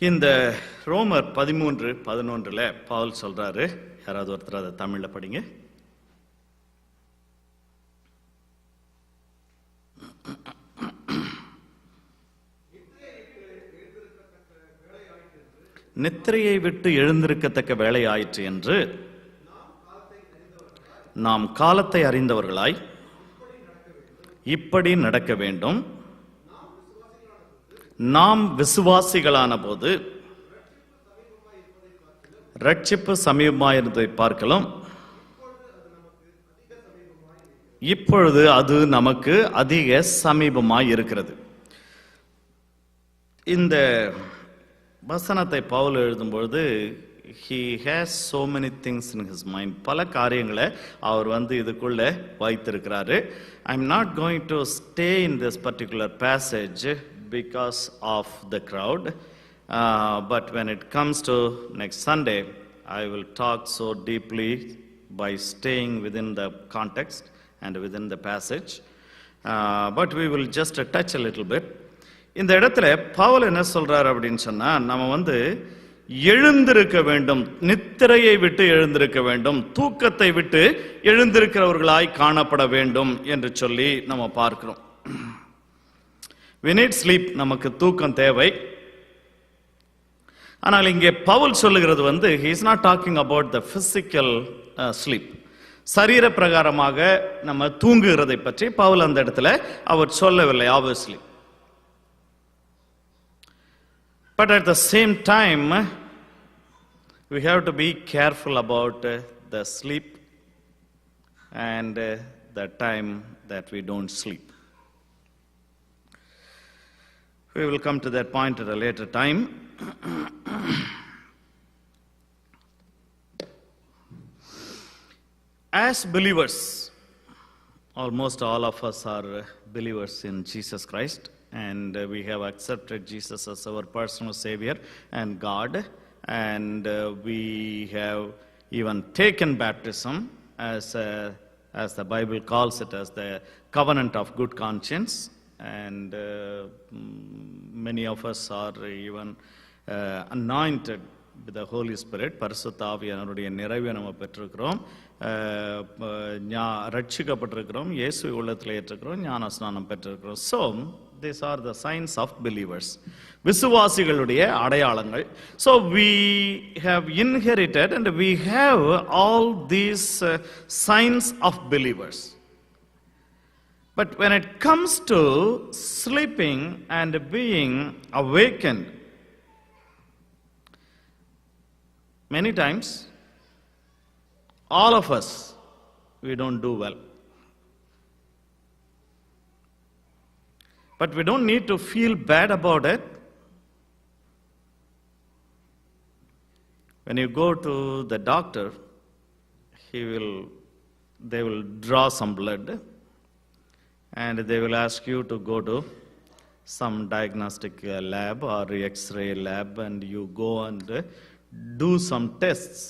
இந்த ரோமர் 13:11 பவுல் சொல்றாரு. யாராவது ஒருத்தர் அதை தமிழ்ல படிங்க. நித்திரையை விட்டு எழுந்திருக்கத்தக்க வேலை ஆயிற்று என்று நாம் காலத்தை அறிந்தவர்களாய் இப்படி நடக்க வேண்டும். நாம் விசுவாசிகளான போது ரட்சிப்பு சமீபமாயிருந்ததை பார்க்கலாம். இப்பொழுது அது நமக்கு அதிக சமீபமாய் இருக்கிறது. இந்த வசனத்தை Pavul எழுதும்பொழுது he has so many things in his mind. பல காரியங்களை அவர் இதுக்குள்ள வைத்திருக்கிறாரு. I'm not going to stay in this particular passage because of the crowd, but when it comes to next Sunday, I will talk so deeply by staying within the context and within the passage, but we will just touch a little bit. இந்த இடத்துல பவுல் என்ன சொல்றார் அப்படின்னு சொன்னா, நம்ம எழுந்திருக்க வேண்டும், நித்திரையை விட்டு எழுந்திருக்க வேண்டும், தூக்கத்தை விட்டு எழுந்திருக்கிறவர்களாய் காணப்பட வேண்டும் என்று சொல்லி நம்ம பார்க்கிறோம். We need sleep, நமக்கு தூக்கம் தேவை. ஆனால் இங்கே பவுல் சொல்லுகிறது he is not talking about the physical sleep. சரீர பிரகாரமாக நம்ம தூங்குகிறதை பற்றி பவுல் அந்த இடத்துல அவர் சொல்லவில்லை, obviously. But at the same time, we have to be careful about the sleep and the time that we don't sleep. We will come to that point at a later time. As believers, almost all of us are believers in Jesus Christ, and we have accepted Jesus as our personal Savior and God, and we have even taken baptism as the Bible calls it, as the covenant of good conscience, and many of us are even anointed with the Holy Spirit. பரிசுத்த ஆவியானவருடைய நிறைவை நம்ம பெற்றிருக்கிறோம், ரட்சிக்கப்பட்டிருக்கிறோம், இயேசுவை உள்ளத்தில் ஏற்றிருக்கிறோம், ஞான ஸ்நானம் பெற்றிருக்கிறோம். So these are the signs of believers, விசுவாசிகளுடைய அடையாளங்கள். So we have inherited and we have all these signs of believers. But when it comes to sleeping and being awakened, many times all of us, we don't do well. But we don't need to feel bad about it. When you go to the doctor, they will draw some blood and they will ask you to go to some diagnostic lab or X-ray lab, and you go and do some tests.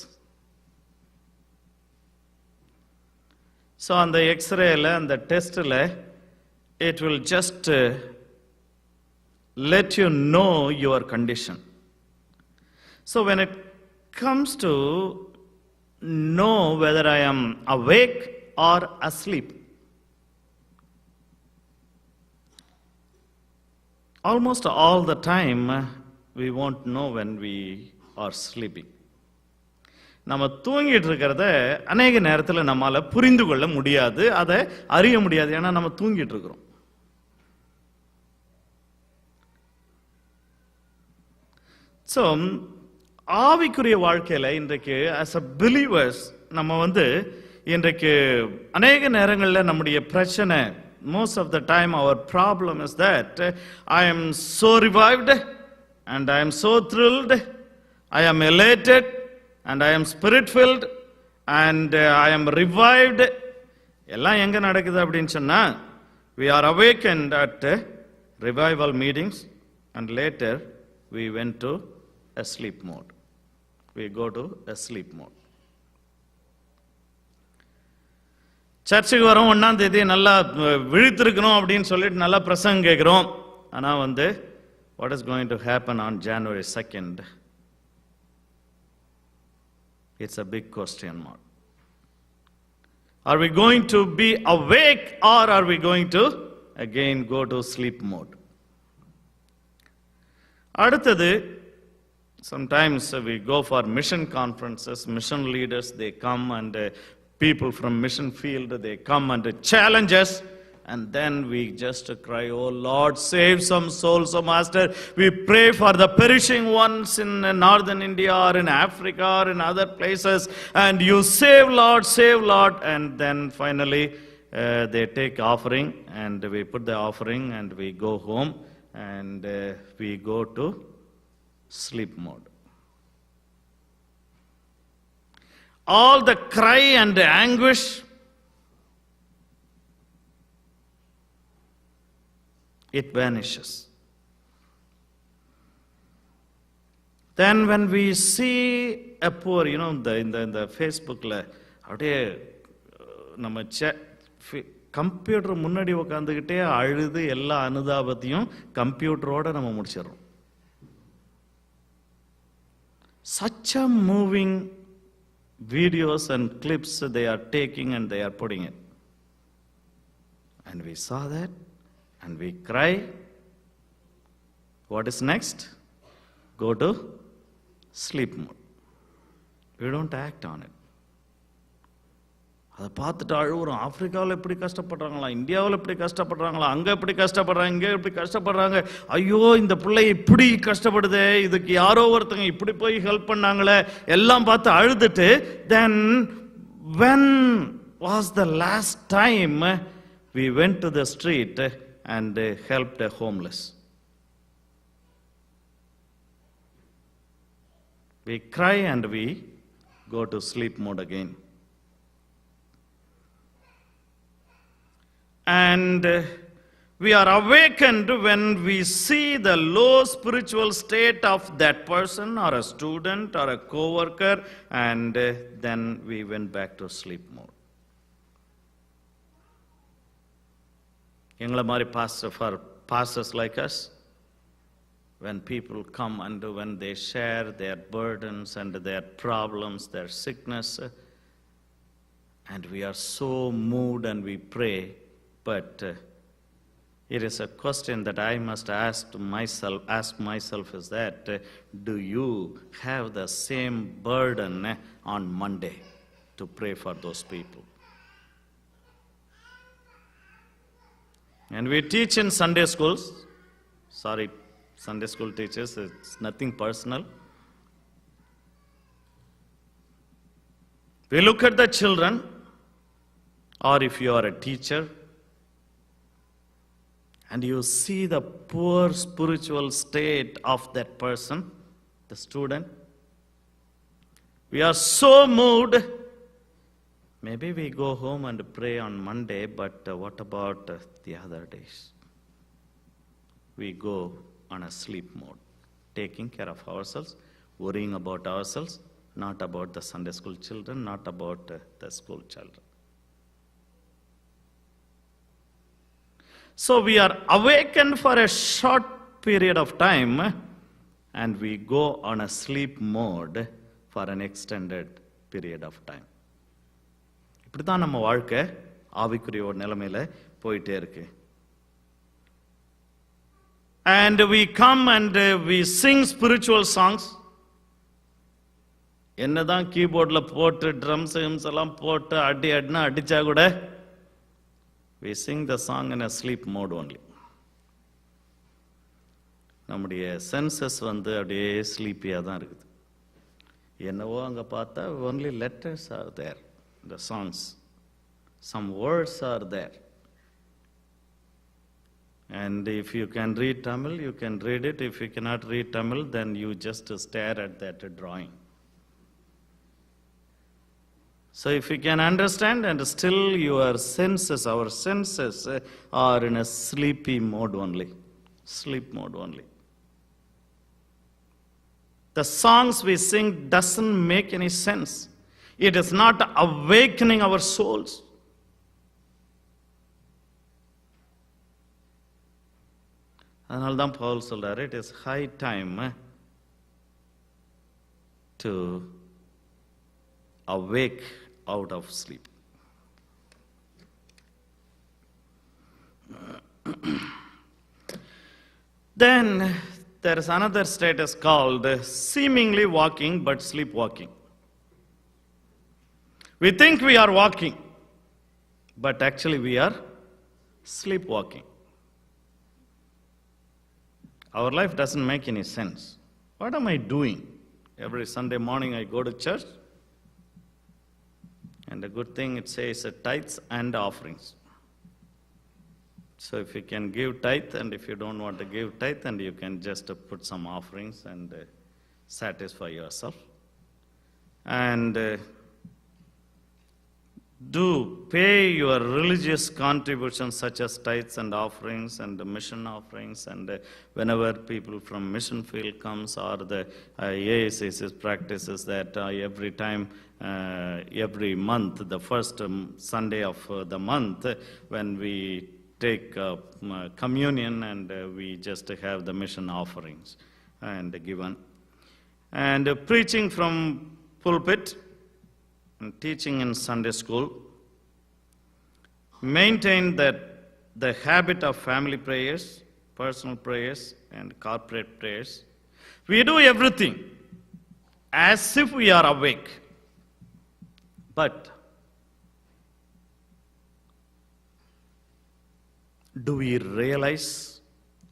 So on the X-ray and the test, it will just let you know your condition. So when it comes to know whether I am awake or asleep, almost all the time we won't know when we are sleeping. நம்ம தூங்கிட்டு இருக்கிறத அநேக நேரத்தில் நம்மால புரிந்து கொள்ள முடியாது, அதை அறிய முடியாது, ஏன்னா நம்ம தூங்கிட்டு இருக்கிறோம். ஸோ ஆவிக்குரிய வாழ்க்கையில இன்றைக்கு as a believers நம்ம இன்றைக்கு அநேக நேரங்களில் நம்முடைய பிரச்சனை, most of the time our problem is that I am so revived and I am so thrilled, I am elated and I am spirit filled and I am revived. எல்லாம் எங்க நடக்குது அப்படின்னு சொன்னா, we are awakened at revival meetings and later we went to a sleep mode. We go to a sleep mode. சர்ச்சுக்கு வரோம், 1ஆம் தேதி நல்லா விழித்திருக்கணும் அப்படின்னு சொல்லிட்டு நல்லா பிரசங்கம் கேட்குறோம். ஆனால் What is going to happen on January 2nd? It's a big question mark. Are we going to be awake, or are we going to again go to sleep mode? அடுத்தது, sometimes we go for mission conferences, mission leaders, they come, and people from mission field, they come and challenge us, and then we just cry, "Oh Lord, save some souls, oh Master." We pray for the perishing ones in northern India or in Africa or in other places, and you save Lord, and then finally they take offering, and we put the offering, and we go home, and we go to sleep mode. All the cry and the anguish, it vanishes. Then when we see a poor, in the Facebookல அப்படியே நம்ம computer முன்னாடி உட்காந்துக்கிட்டே அழுது எல்லா அனுதாபத்தையும் கம்ப்யூட்டரோட நம்ம முடிச்சிடறோம். Such a moving videos and clips they are taking and they are putting it. And we saw that and we cry. What is next? Go to sleep mode. We don't act on it. அதை பார்த்துட்டு அழுவுறோம். ஆப்பிரிக்காவில் எப்படி கஷ்டப்படுறாங்களா, இந்தியாவில் எப்படி கஷ்டப்படுறாங்களா, அங்கே எப்படி கஷ்டப்படுறாங்க, இங்கே எப்படி கஷ்டப்படுறாங்க, ஐயோ இந்த பிள்ளை இப்படி கஷ்டப்படுதே, இதுக்கு யாரோ ஒருத்தங்க இப்படி போய் ஹெல்ப் பண்ணாங்களே, எல்லாம் பார்த்து அழுதுட்டு, then when was the last time we went to the street and helped a homeless? We cry and we go to sleep mode again. And we are awakened when we see the low spiritual state of that person or a student or a co-worker, and then we went back to sleep mode. எங்களை மாதிரி for pastors like us, when people come and when they share their burdens and their problems, their sickness, and we are so moved and we pray, but it is a question that I must ask myself is that, do you have the same burden on Monday to pray for those people? And we teach in Sunday schools. Sorry, Sunday school teachers, it's nothing personal. We look at the children, or if you are a teacher, and you see the poor spiritual state of that person, the student. We are so moved. Maybe we go home and pray on Monday, but what about the other days? We go on a sleep mode, taking care of ourselves, worrying about ourselves, not about the Sunday school children, not about the school children. So we are awakened for a short period of time, and we go on a sleep mode for an extended period of time. இப்படிதான் நம்ம வாழ்க்கை ஆவிக்குரிய ஒரு நிலைமையில போயிட்டே இருக்கு. And we come and we sing spiritual songs. என்னதான் கீபோர்ட்ல போட்டு ட்ரம்ஸ் எல்லாம் போட்டு அடிச்சா கூட we sing the song in a sleep mode only. நம்முடைய சென்சஸ் அப்படியே ஸ்லீப்பியாக தான் இருக்குது. என்னவோ அங்கே பார்த்தா only letters are there, the songs. Some words are there. And if you can read Tamil, you can read it. If you cannot read Tamil, then you just stare at that drawing. So if you can understand, and still your senses, our senses are in a sleepy mode only. Sleep mode only. The songs we sing doesn't make any sense. It is not awakening our souls. அதனால தான் பவுல் சொல்றாரு, it is high time to awake out of sleep. Then there is another status called seemingly walking but sleepwalking. We think we are walking, but actually we are sleepwalking. Our life doesn't make any sense. What am I doing? Every Sunday morning I go to church, and the good thing it says tithes and offerings. So if you can give tithe, and if you don't want to give tithe, and you can just put some offerings and satisfy yourself. And do pay your religious contributions such as tithes and offerings and mission offerings, and whenever people from mission field comes, or the AACC practices that every time, every month, the first Sunday of the month, when we take communion, and we just have the mission offerings and given. And preaching from pulpit and teaching in Sunday school, maintain that the habit of family prayers, personal prayers, and corporate prayers. We do everything as if we are awake. But do we realize,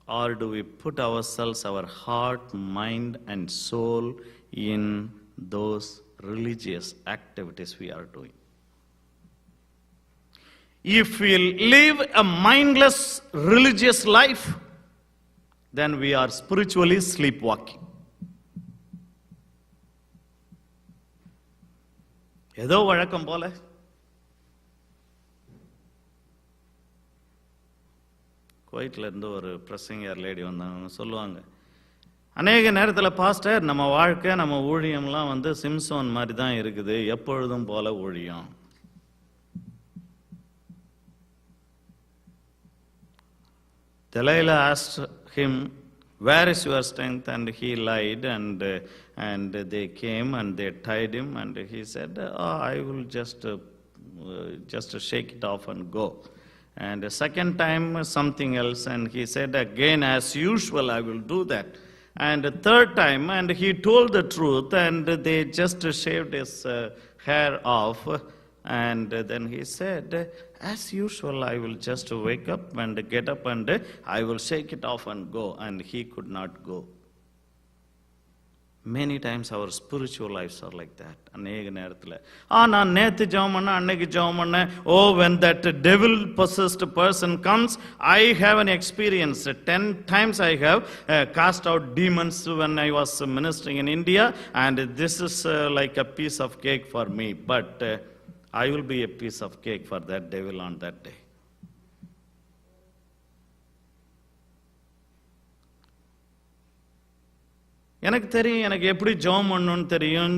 or do we put ourselves, our heart, mind, and soul in those religious activities we are doing? If we live a mindless religious life, then we are spiritually sleepwalking. ஏதோ வழக்கம் போல குவைட்ல இருந்து ஒரு பிரசங்கர் lady வந்தாங்க, சொல்லுவாங்க, அநேக நேரத்தில் pastor நம்ம வாழ்க்கை, நம்ம ஊழியம்லாம் வந்து சிம்சோன் மாதிரி தான் இருக்குது, எப்பொழுதும் போல ஊழியம். Delilah asked him, where is your strength? And he lied, and they came and they tied him, and he said, oh, I will just shake it off and go. And the second time something else, and he said, again as usual I will do that. And the third time, and he told the truth, and they just shaved his hair off. And then he said, as usual, I will just wake up and get up, and I will shake it off and go. And he could not go. Many times our spiritual lives are like that. அநேக நேரத்தில் நான் நேற்று ஜெபம் பண்ண, அன்னைக்கு ஜெபம் பண்ண. Oh, when that devil possessed person comes, I have an experience. 10 times I have cast out demons when I was ministering in India, and this is like a piece of cake for me. But I will be a piece of cake for that devil on that day. எனக்கு தெரியும், எனக்கு எப்படி ஜெபம் பண்ணணும்னு தெரியும்,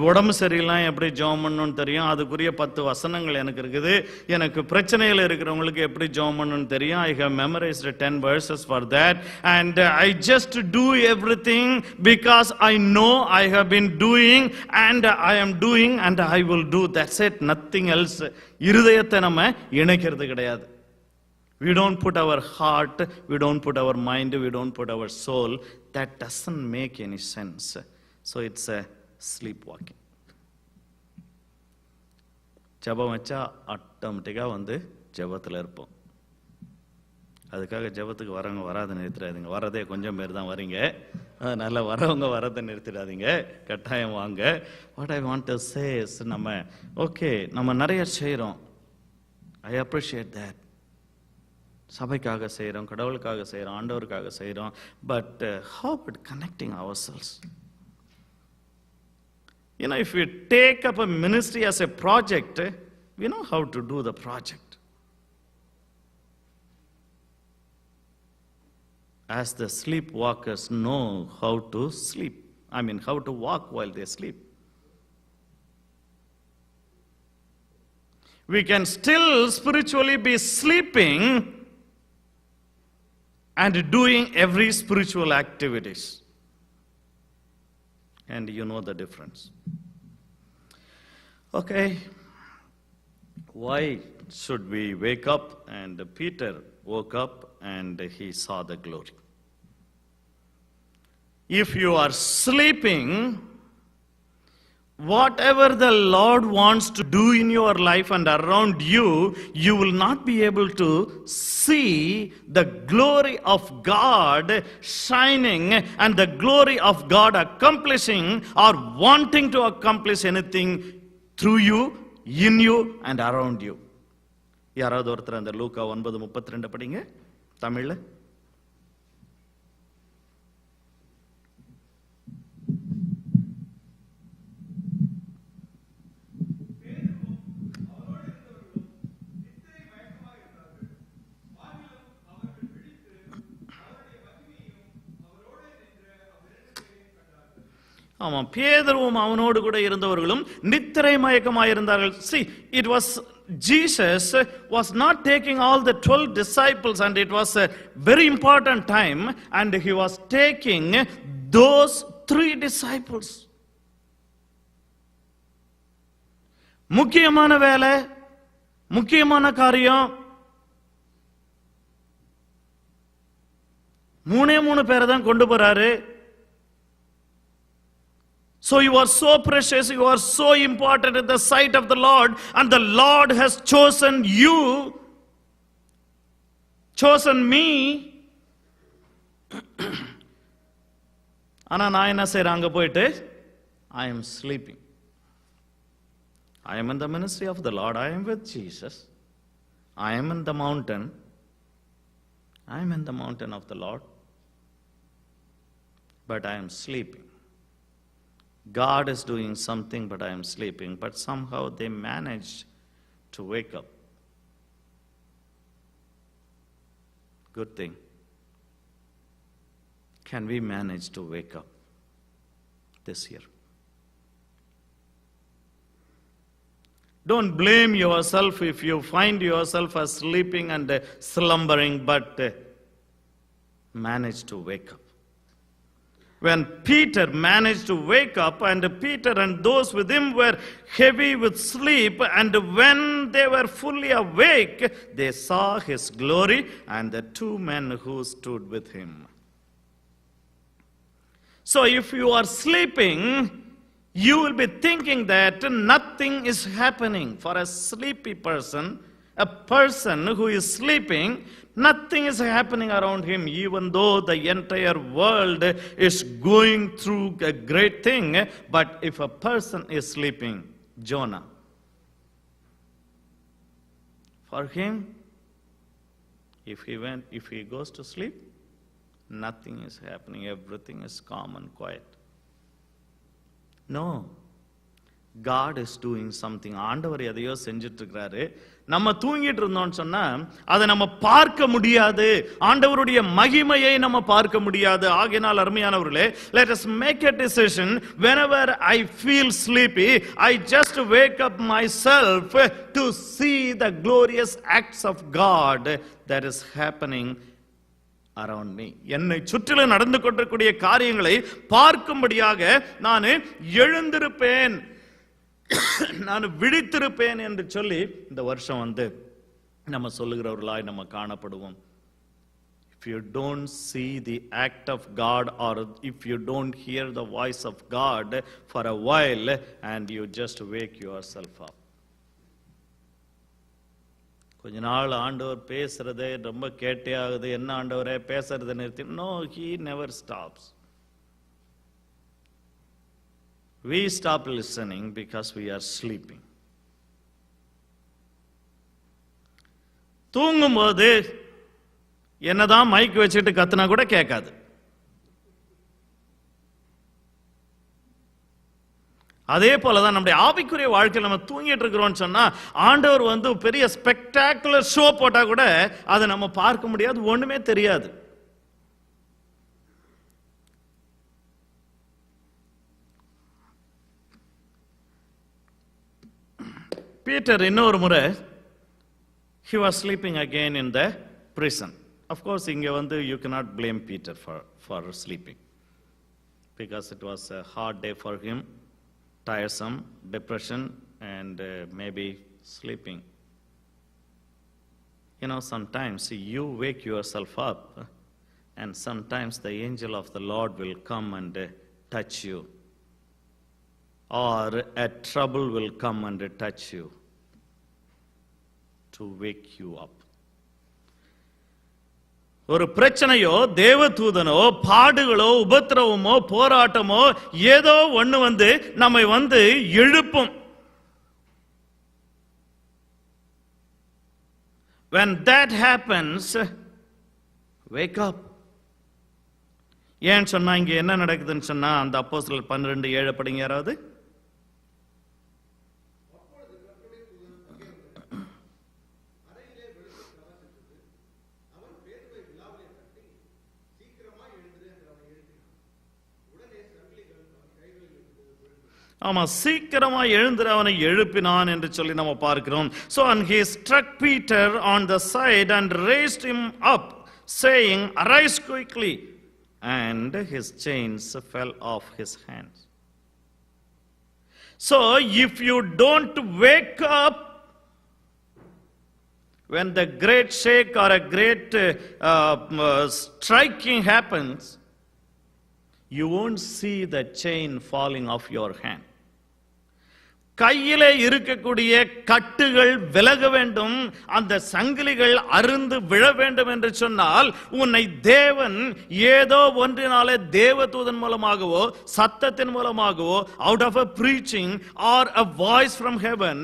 உடம்பு சரியில்லாம் எப்படி ஜெபம் பண்ணணும்னு தெரியும், அதுக்குரிய 10 வசனங்கள் எனக்கு இருக்குது. எனக்கு பிரச்சனைகள் இருக்கிறவங்களுக்கு எப்படி ஜெபம் பண்ணணும்னு தெரியும். I have memorized 10 verses for that, and I just do everything because I know I have been doing, and I am doing, and I will do. That's it, nothing else. இருதயத்தை நம்ம இணைக்கிறது கிடையாது. We don't put our heart, we don't put our mind, we don't put our soul. That doesn't make any sense. So it's a sleepwalking. ஜெபம் வச்சா ஆட்டோமேட்டிக்காக வந்து ஜெபத்தில் இருப்போம். அதுக்காக ஜெபத்துக்கு வரவங்க வராத நிறுத்திடாதீங்க. வரதே கொஞ்சம் பேர் தான் வரீங்க. அதனால் வரவங்க வரதை நிறுத்திடாதீங்க, கட்டாயம் வாங்க. What I want to say is, நம்ம ஓகே நம்ம நிறைய செய்கிறோம். I appreciate that. சபைக்காக செய்கிறோம், கடவுளுக்காக செய்கிறோம், ஆண்டவருக்காக செய்கிறோம். But how about connecting ourselves? You know, if we take up a ministry as a project, we know how to do the project. As the sleepwalkers know how to sleep. How to walk while they sleep. We can still spiritually be sleeping and doing every spiritual activities. And you know the difference. Okay. Why should we wake up? And Peter woke up and he saw the glory. If you are sleeping, whatever the Lord wants to do in your life and around you, you will not be able to see the glory of God shining and the glory of God accomplishing or wanting to accomplish anything through you, in you and around you. யாராவது ஒருத்தர் அந்த லூக்கா 9:32 படிங்க தமிழ்ல. ஆமாம், பேதுருவும் அவனோடு கூட இருந்தவர்களும் நித்திரை மயக்கமாயிருந்தார்கள். See, it was Jesus was not taking all the 12 disciples, and it was a very important time, and he was taking those 3 disciples. முக்கியமான வேலை, முக்கியமான காரியம், 3 பேரை தான் கொண்டு போறாரு. So you are so precious, you are so important in the sight of the Lord, and the Lord has chosen you, chosen me. ஆனா நான் என்ன செய்றேன் அங்க போயிட்டு? I am sleeping. I am in the ministry of the Lord. I am with Jesus. I am in the mountain. I am in the mountain of the Lord. But I am sleeping. God is doing something, but I am sleeping. But somehow they managed to wake up. Good thing. Can we manage to wake up this year? Don't blame yourself if you find yourself as sleeping and slumbering, but manage to wake up. When Peter managed to wake up, and Peter and those with him were heavy with sleep, and when they were fully awake, they saw his glory and the 2 men who stood with him. So if you are sleeping, you will be thinking that nothing is happening. For a sleepy person, a person who is sleeping, nothing is happening around him, even though the entire world is going through a great thing. But if a person is sleeping, Jonah, for him, if he goes to sleep, nothing is happening, everything is calm and quiet. No. God is doing something. ஆண்டவர் எதையோ செஞ்சிட்டு இருக்கிறாரு. நம்ம தூங்கிட்டு இருந்தோம்னு சொன்னா அதை நம்ம பார்க்க முடியாது. ஆண்டவருடைய மகிமையை நம்ம பார்க்க முடியாது. ஆகையால் அருமையானவர்களே, let us make a decision. Whenever I feel sleepy, I just wake up myself to see the glorious acts of God that is happening around me. என்னை சுற்றிலும் நடந்து கொண்டிருக்கூடிய காரியங்களை பார்க்கும்படியாக நான் எழுந்திருப்பேன், நான் விழித்திருப்பேன் என்று சொல்லி இந்த வருஷம் நம்ம சொல்லுகிறவர்களாய் நம்ம காணப்படுவோம். If you don't see the act of God, or if you don't hear the voice of God for a while, and you just wake yourself up. கொஞ்ச நாள் ஆண்டவர் பேசுறதே ரொம்ப கேட்டே ஆகுது, என்ன ஆண்டவரே பேசுறதை நிறுத்தி. No, he never stops. We stop listening because we are sleeping. தூங்கும்போது என்னதான் மைக் வச்சுட்டு கத்துனா கூட கேட்காது. அதே போலதான் நம்முடைய ஆவிக்குரிய வாழ்க்கையில் நம்ம தூங்கிட்டு இருக்கிறோம்னு சொன்னா, ஆண்டவர் பெரிய ஸ்பெக்டாகுலர் ஷோ போட்டா கூட அதை நம்ம பார்க்க முடியாது, ஒண்ணுமே தெரியாது. பீட்டர் இன்னொரு முறை he was sleeping again in the prison. Of course, you cannot blame Peter for sleeping, because it was a hard day for him, tiresome, depression, and maybe sleeping. Sometimes you wake yourself up, and sometimes the angel of the Lord will come and touch you, or a trouble will come and touch you to wake you up. ஒரு பிரச்சனையோ, தேவதூதனோ, பாடுகளோ, உபத்திரவமோ, போராட்டமோ, ஏதோ ஒண்ணு நம்மை எழுப்பும். When that happens, wake up. ஏன் சொன்னா இங்க என்ன நடக்குதுன்னு சொன்னா, அந்த அப்போஸ்தலர் 12:7 படிங்க யாராவது. ஆமா, சீக்கிரமா எழுந்து அவனை எழுப்பினான் என்று சொல்லி நம்ம பார்க்கிறோம். So and he struck Peter on the side and raised him up, saying, "Arise quickly." And his chains fell off his hands. So if you don't wake up when the great shake or a great striking happens, you won't see the chain falling off your hand. கையிலே இருக்கக்கூடிய கட்டுகள் விலக வேண்டும், அந்த சங்கிலிகள் அருந்து விழ வேண்டும் என்று சொன்னால், உன்னை தேவன் ஏதோ ஒன்றினாலே தேவதூதன் மூலமாகவோ சத்தத்தின் மூலமாகவோ, out of a preaching or a voice from heaven,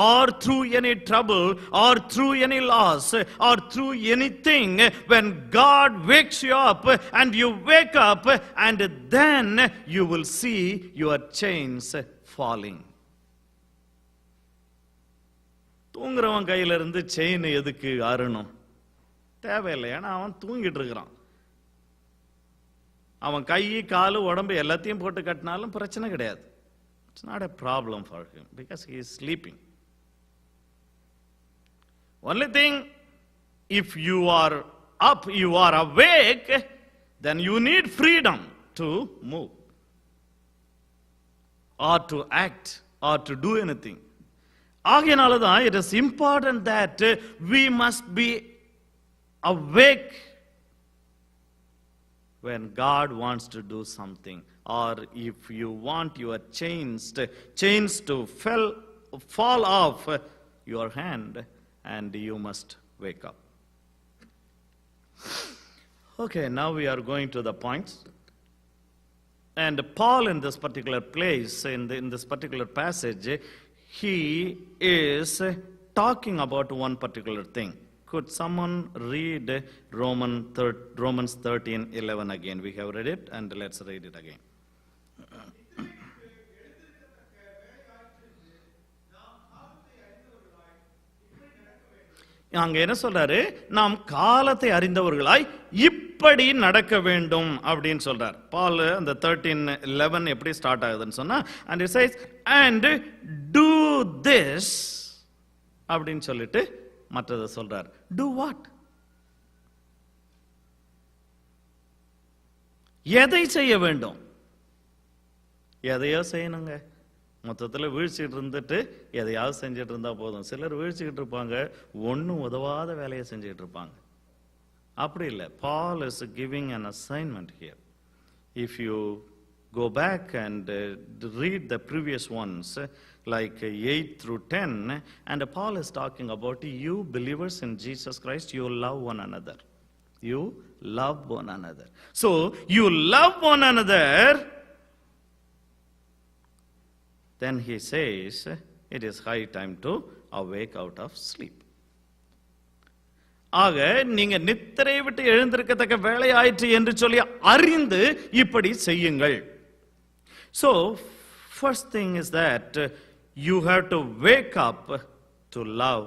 or through any trouble or through any loss or through anything, when God wakes you up and you wake up, and then you will see your chains falling. தூங்குறவன் கையில இருந்து chain எதுக்கு அறணும்? தேவையில்லை. ஏன்னா அவன் தூங்கிட்டு இருக்கிறான். அவன் கை, காலு, உடம்பு எல்லாத்தையும் போட்டு கட்டினாலும் பிரச்சனை கிடையாது. It's not a problem for him because he is sleeping. Only thing, if you are up, you are awake, then you need freedom to move or to act or to do anything. ஆகையினாலதான் it is important that we must be awake when God wants to do something, or if you want your chains to fall off your hand, and you must wake up. Okay, now we are going to the points. And Paul, in this particular place, in this particular passage, he is talking about one particular thing. Could someone read Romans 13:11 again? We have read it, and let's read it again. அங்க என்ன சொல்றாரு? நாம் காலத்தை அறிந்தவர்களாய் இப்படி நடக்க வேண்டும் அப்படின்னு சொல்றார். பால் அந்த 13:11 எப்படி ஸ்டார்ட் ஆகுதுன்னு சொன்னா, and it says, and do this அப்படின்னு சொல்லிட்டு மற்றதை சொல்றார். do what? எதை செய்ய வேண்டும்? எதையோ செய்யணுங்க. மொத்தத்தில் வீழ்ச்சிட்டு இருந்துட்டு எதையாவது செஞ்சுட்டு இருந்தா போதும். சிலர் வீழ்ச்சிக்கிட்டு இருப்பாங்க, ஒன்றும் உதவாத வேலையை செஞ்சுக்கிட்டு இருப்பாங்க. அப்படி இல்லை. Paul is giving an assignment here. If you go back and read the previous ones, like 8 through 10, and Paul is talking about you believers in Jesus Christ, you love one another. You love one another. So, you love one another. Then he says, it is high time to awake out of sleep. ஆக நீங்க நித்திரை விட்டு எழுந்திருக்கத்தக்க வேலை ஆயிற்று என்று சொல்லி அறிந்து இப்படி செய்யுங்கள். So, first thing is that you have to wake up to love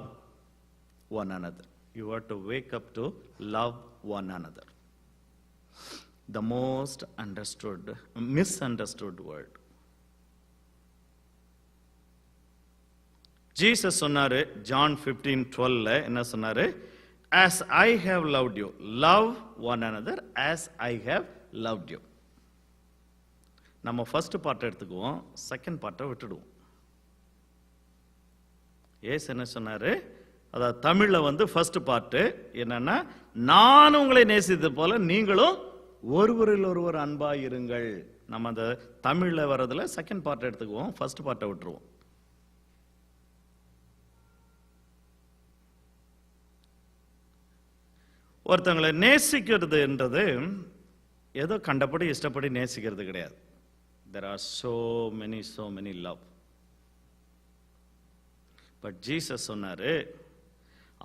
one another. You have to wake up to love one another. The most misunderstood word. Jesus சொன்னாரு, John 15:12 என்ன சொன்னாரு? as I have loved you. Love one another as I have loved you. நம்ம first part எடுத்துக்குவோம், second பார்ட்டை விட்டுடுவோம். ஏசு என்ன சொன்னாரு? அதாவது தமிழ்ல ஃபர்ஸ்ட் பார்ட் என்னன்னா, நான் உங்களை நேசித்தது போல நீங்களும் ஒருவரில் ஒருவர் அன்பா இருங்கள். நம்ம அந்த தமிழ்ல வரதுல செகண்ட் பார்ட் எடுத்துக்குவோம், ஃபர்ஸ்ட் பார்ட்டை விட்டுருவோம். ஒருத்தவங்களை நேசிக்கிறது என்றது ஏதோ கண்டபடி இஷ்டப்படி நேசிக்கிறது கிடையாது. There are so many love. But Jesus சொன்னாரு,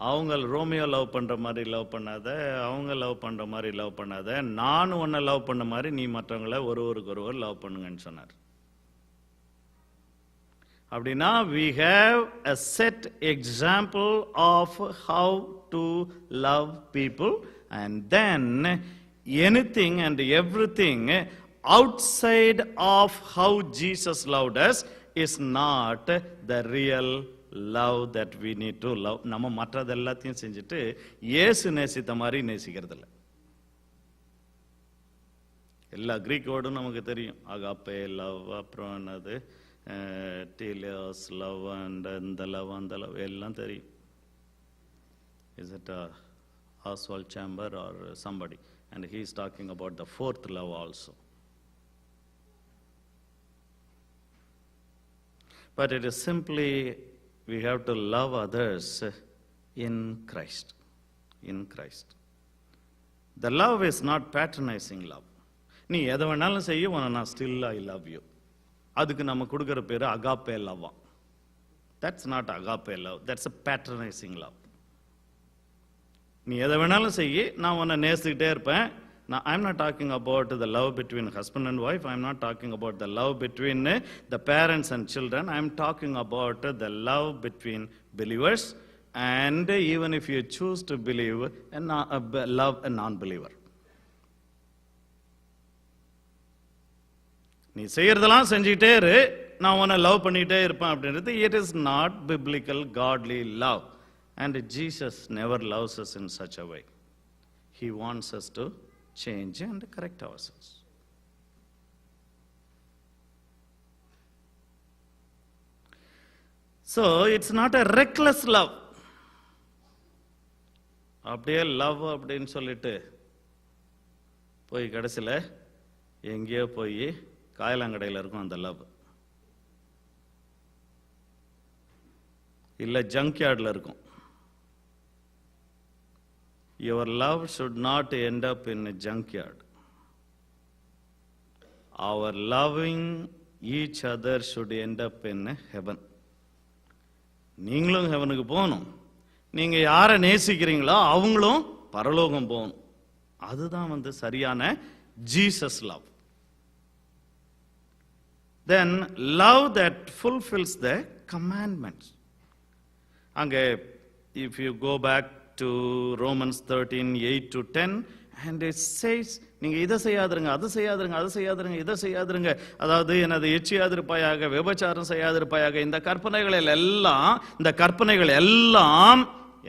அவங்க ரோமியோ லவ் பண்ற மாதிரி லவ் பண்ணாத, அவங்க லவ் பண்ற மாதிரி லவ் பண்ணாத, நான் உன்னை லவ் பண்ண மாதிரி நீ மற்றவங்களை ஒருவருக்கு ஒருவர் லவ் பண்ணுங்கன்னு சொன்னார். அப்படின்னா we have a set example of how to love people, and then anything and everything outside of how Jesus loved us is not the real love that we need to love. நம்ம மற்றது எல்லாத்தையும் செஞ்சுட்டு இயேசு நேசித்த மாதிரி நேசிக்கிறது இல்லை. எல்லா கிரீக் வேர்டும் நமக்கு தெரியும். அகாப்பே லவ், அப்புறம் என்னது டீலியஸ் லவ், அண்ட் இந்த லவ் அந்த லவ் எல்லாம் தெரியும். Is it Oswald Chamber or somebody? And he is talking about the fourth love also. But it is simply we have to love others in Christ. In Christ. The love is not patronizing love. நீ எதை வேணாலும் செய்ய, நான் still I love you. அதுக்கு நம்ம கொடுக்கிற பேரு agape love. That's not agape love. That's a patronizing love. நீ எதை வேணாலும் செய்ய, நான் உன்னை நேசிக்கிட்டே இருப்பேன். I'm not talking about the love between husband and wife. I'm not talking about the love between the parents and children. I'm talking about the love between believers, and even if you choose to believe and love a non-believer. நீ செய்யறதெல்லாம் செஞ்சுக்கிட்டே இரு, நான் உன்னை love பண்ணிட்டே இருப்பேன் அப்படின்றது it is not biblical godly love. And Jesus never loves us in such a way. He wants us to change and correct ourselves. So it's not a reckless love. அப்படியே லவ் அப்படின்னு சொல்லிட்டு போய் கடைசியில் எங்கேயோ போய் காயலாங்கடையில் இருக்கும் அந்த லவ், இல்லை ஜங்க் யார்டில் இருக்கும். Your love should not end up in a junkyard. Our loving each other should end up in heaven. நீங்களும் ஹெவனுக்கு போகணும், நீங்க யாரை நேசிக்கிறீங்களோ அவங்களும் பரலோகம் போகணும். அதுதான் சரியான Jesus love. Then love that fulfills the commandments. அங்கே if you go back to Romans 13:8-10, and it says, நீங்க இதை செய்யாதிருங்க, அது செய்யாதிருங்க, அது செய்யாதிருங்க, இதை செய்யாதிருங்க, அதாவது எனது எச்சியாதிருப்பாயாக, விபச்சாரம் செய்யாதிருப்பாயாக, இந்த கற்பனைகள் எல்லாம்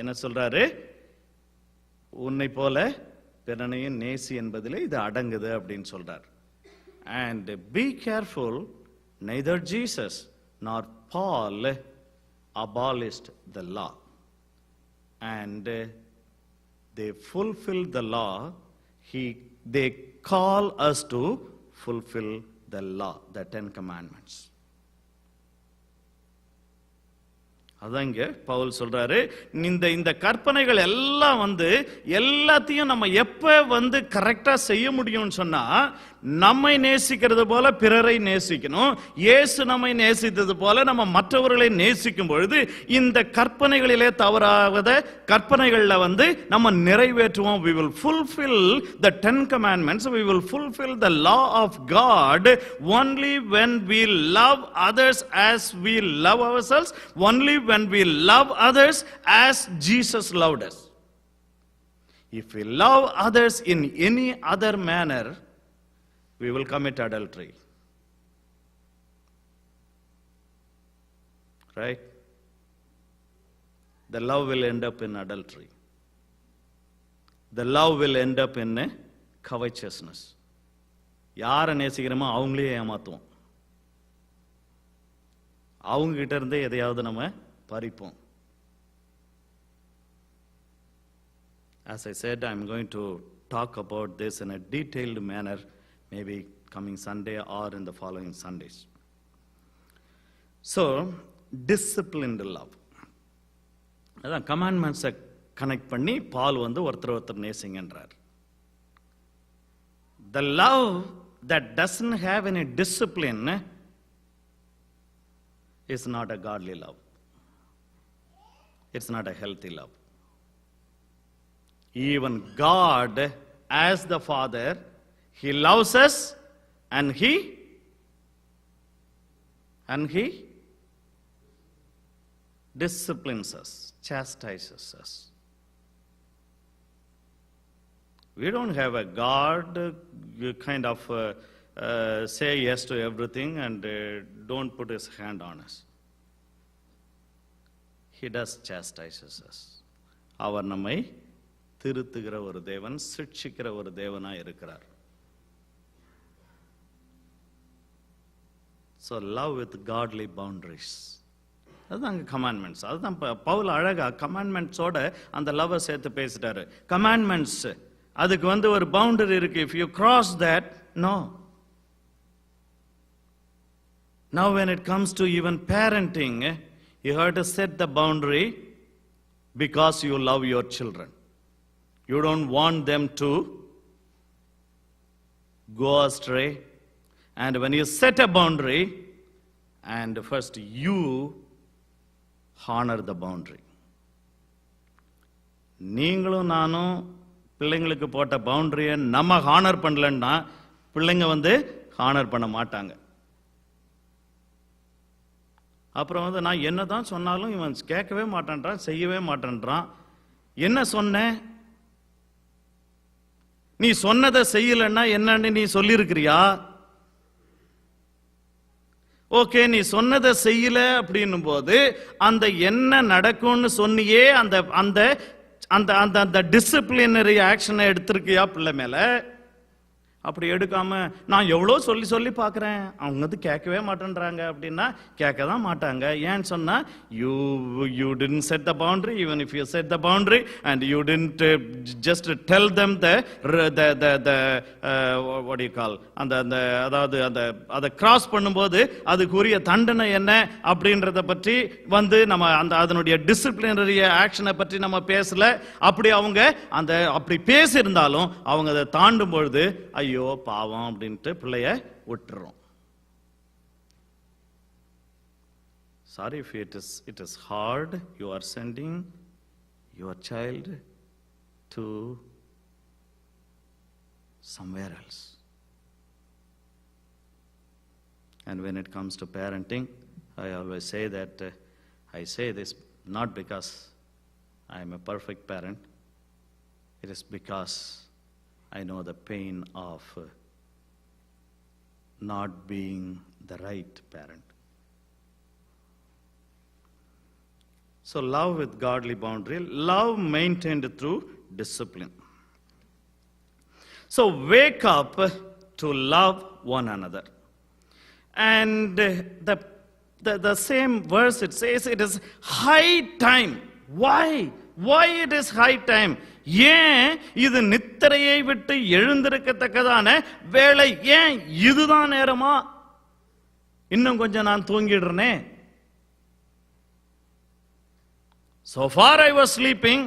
என்ன சொல்றாரு? உன்னை போல பிறனையும் நேசி என்பதிலே இது அடங்குது அப்படின்னு சொல்றார். And be careful, neither Jesus nor Paul abolished the law. And they fulfill the law. They call us to fulfill the law, the 10 commandments. அதாங்க பவுல் சொல்றாரு, இந்த கற்பனைகள் எல்லாம் எல்லாத்தையும் நம்ம எப்ப கரெக்டா செய்ய முடியும்னு சொன்னா, நம்மை நேசிக்கிறது போல பிறரை நேசிக்கணும். இயேசு நம்மை நேசித்தது போல நம்ம மற்றவர்களை நேசிக்கும் பொழுது இந்த கற்பனைகளிலே தவறாத கற்பனைகள்ல நம்ம நிறைவேற்றுவோம். We will fulfill the 10 commandments. We will fulfill the law of God only when we love others as we love ourselves. Only when we love others as Jesus loved us. If we love others in any other manner, we will commit adultery. Right? The love will end up in adultery. the love will end up in covetousness. யாரை நேசிக்கிறோமோ அவங்களே ஏமாத்துவோம். அவங்க கிட்ட இருந்தே எதையாவது நம்ம பறிப்போம். As I said, I'm going to talk about this in a detailed manner, maybe coming Sunday or in the following Sundays. So, disciplined love. அதான் கமாண்ட்மெண்ட்ஸை connect பண்ணி பால் வந்து ஒருத்தர் நேசிங்கன்றார். The love that doesn't have any discipline is not a godly love. It's not a healthy love. Even God, as the Father, He loves us and He disciplines us, chastises us. We don't have a God kind of say yes to everything and don't put His hand on us. He does chastises us. அவர் நம்மை திருத்துகிற ஒரு தேவன், சிட்சிக்கிற ஒரு தேவனா இருக்கிறார். So love with godly boundaries. அதுதான் commandments. அதுதான் பவுல் அழகா கமாண்ட்மெண்ட்ஸோட அந்த லவ்வை சேர்த்து பேசிட்டாரு. கமாண்ட்மெண்ட்ஸ் அதுக்கு வந்து ஒரு பவுண்டரி இருக்கு. If you cross that, no. Now when it comes to even parenting, you have to set the boundary because you love your children. You don't want them to go astray. And when you set a boundary, and first you honor the boundary. நீங்களும் நானும் பிள்ளைங்களுக்கு போட்ட பவுண்டரியை நம்ம honour பண்ணலன்னா பிள்ளைங்க வந்து honour பண்ண மாட்டாங்க. அப்புறம் வந்து நான் என்னதான் சொன்னாலும் இவன் கேட்கவே மாட்டேன்றான், செய்யவே மாட்டேன்றான். என்ன சொன்ன? நீ சொன்னதை செய்யலன்னா என்னன்னு நீ சொல்லியிருக்கிறியா? ஓகே, நீ சொன்னதை செய்யல அப்படின்னும் போது அந்த என்ன நடக்கும்னு சொன்னியே அந்த அந்த அந்த அந்த அந்த டிசிப்ளினரி ஆக்ஷனை எடுத்திருக்கியா பிள்ளை மேல? அப்படி எடுக்காம நான் எவ்வளோ சொல்லி சொல்லி பார்க்குறேன், அவங்க வந்து கேட்கவே மாட்டேன்றாங்க அப்படின்னா கேட்க தான் மாட்டாங்க. ஏன்னு சொன்னா you didn't set the boundary. Even if you set the boundary and you didn't just tell them the what do you call அந்த அந்த அதாவது அந்த அதை கிராஸ் பண்ணும்போது அதுக்குரிய தண்டனை என்ன அப்படின்றத பற்றி வந்து நம்ம அந்த அதனுடைய டிசிப்ளினரி ஆக்ஷனை பற்றி நம்ம பேசல. அப்படி அவங்க அந்த அப்படி பேசியிருந்தாலும் அவங்க அதை தாண்டும் பொழுது ஐயோ பாவம் அப்படின்ட்டு பிள்ளைய விட்டுறோம். Sorry if it is hard. You are sending your child to somewhere else. And when it comes to parenting, I always say that I say this not because I am a perfect parent. It is because I know the pain of not being the right parent. So love with godly boundary, love maintained through discipline. So wake up to love one another. And the same verse, it says it is high time. Why it is high time? ஏன் இது நித்திரையை விட்டு எழுந்திருக்கத்தக்கதான வேலை? ஏன் இதுதான் நேரமா? இன்னும் கொஞ்சம் நான் தூங்கிடுறேனே. So far I was sleeping.